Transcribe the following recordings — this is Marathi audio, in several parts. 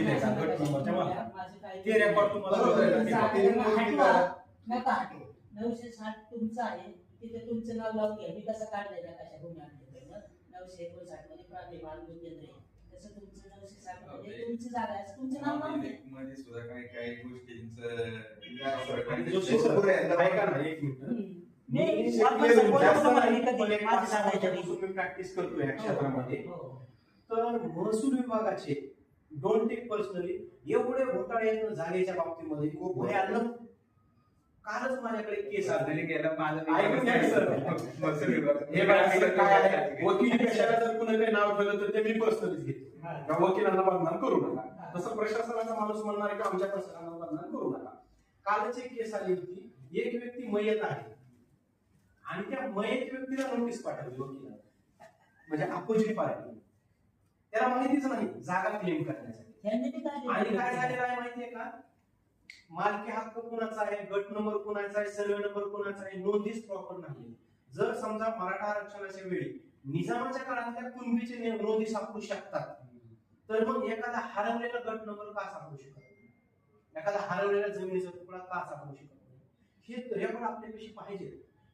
दिले का गट नंबरच्या मला ते रेकॉर्ड तुम्हाला नका 960 तुमचं आहे तिथे तुमचं नाव लावून घ्या. मी कसं काढलंय ना कशा गुन्हा 959 मध्ये प्रादेशिक केंद्र आहे तसं तुमचं 960 मध्ये तुमची जागा आहे तुमचं नाव लावून घ्या. मध्ये सुद्धा काही गोष्टींचं प्रॅक्टिस करतोय या क्षेत्रामध्ये. तर महसूल विभागाचे डोंट टेक पर्सनली एवढे घोटाळे झाल्याच्या बाबतीमध्ये खूप भयानक. कालच माझ्याकडे केस आली वकिलीपेक्षा जर कुणा काही नाव ठेवलं तर ते मी पर्सनलीच घेते. वकिलांना बदनाम करू नका. तसं प्रशासनाचा माणूस म्हणणार आहे की आमच्या प्रशासनाला बदनाम करू नका. कालच एक केस आली होती. एक व्यक्ती मयत आहे आणि त्या मयत व्यक्तीला नोटीस पाठवली वकिलांना, म्हणजे अपोजिट पार्टी. त्याला माहितीच नाही जागा क्लेम करण्यासाठी. आणि काय झालेलं आहे माहितीये का, मालकी हक्क कुणाचा आहे, गट नंबर कुणाचा आहे, सर्वे नंबर कुणाचा आहे, नोंदीच प्रॉपर नाही. जर समजा मराठा आरक्षणाच्या वेळी निजामाच्या काळातल्या कुणबीचे नोंदी सापडू शकतात तर मग एखादा हरवलेला गट नंबर का सापडू शकत नाही, एखादा हरवलेला जमिनीचा तुकडा का सापडू शकत नाही, हे रेकॉर्ड आपल्यापेक्षा पाहिजे.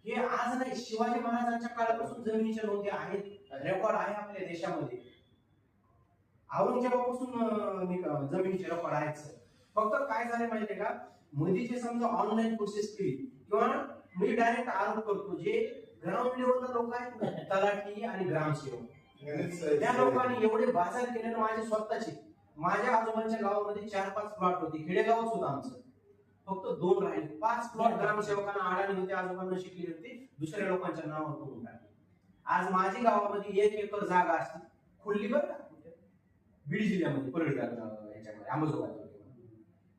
हे आज नाही, शिवाजी महाराजांच्या काळापासून जमिनीच्या नोंदी आहेत, रेकॉर्ड आहे आपल्या देशामध्ये. औरंगजेबापासून जमिनीचे रेकॉर्ड आहेत. फक्त काय झाले माहितीये का, मोदीचे समजा ऑनलाईन प्रोसेस केली किंवा मी डायरेक्ट आरोप करतो, जे ग्राउंड लेवलला लोक आहेत तलाठी आणि ग्रामसेवक, त्या लोकांनी एवढे बाजार केले ना. माझे स्वतःचे माझ्या आजोबांच्या गावामध्ये 4-5 प्लॉट होते, खेडेगावच होतं आमचं, फक्त 2 राहिले. 5 प्लॉट ग्रामसेवकांना आडाणी होते, आजोबांना शिकली होती, दुसऱ्या लोकांच्या नावावर करून टाकली. आज माझी गावामध्ये 1 एकर जागा असते खुल्ली बरं का, बीड जिल्ह्यामध्ये परळीगाव याच्यामध्ये अंबाजोगाई.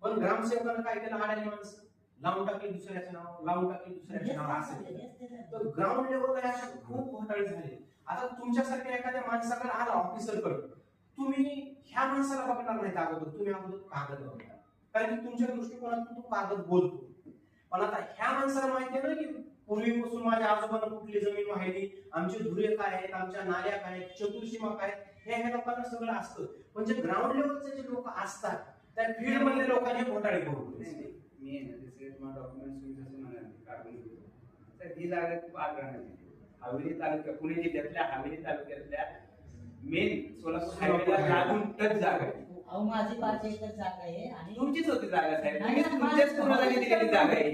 पण ग्रामसेवकांना काय केलं, आडाणी माणसं लावून टाकली दुसऱ्याचं नाव, लावून टाकली दुसऱ्याचं नाव, असं. तर ग्राउंड लेवलला अशा खूप घोटाळे झाले. आता तुमच्यासारख्या एखाद्या माणसाकडे आला ऑफिसरकडे, तुम्ही ह्या माणसाला बघणार नाही अगोदर, तुम्ही अगोदर कागद बघणार, कारण की तुमच्या दृष्टिकोनातून तो कागद बोलतो. पण आता ह्या माणसाला माहिती आहे ना की पूर्वीपासून माझ्या आजोबांना कुठली जमीन वाहिली, आमचे धुरे काय आहेत, आमच्या नाल्या काय आहेत, चतुर्सीमा काय, हे ह्या लोकांना सगळं असतं. पण जे ग्राउंड लेवलचे जे लोक असतात त्या फील्ड मधले लोकांनी घोटाळे करून मी डॉक्युमेंट्स ही जागा खूप आग्रहाने हवेली तालुक्या पुणे जिल्ह्यातल्या हवेली तालुक्यातल्या मेन सोलापूर हायवेला लागून टच जागा आहे. माझी 5 एकर जागा आहे आणि तुमचीच होती जागा साहेब, तुमच्याच पूर्ण दिलेली जागा आहे.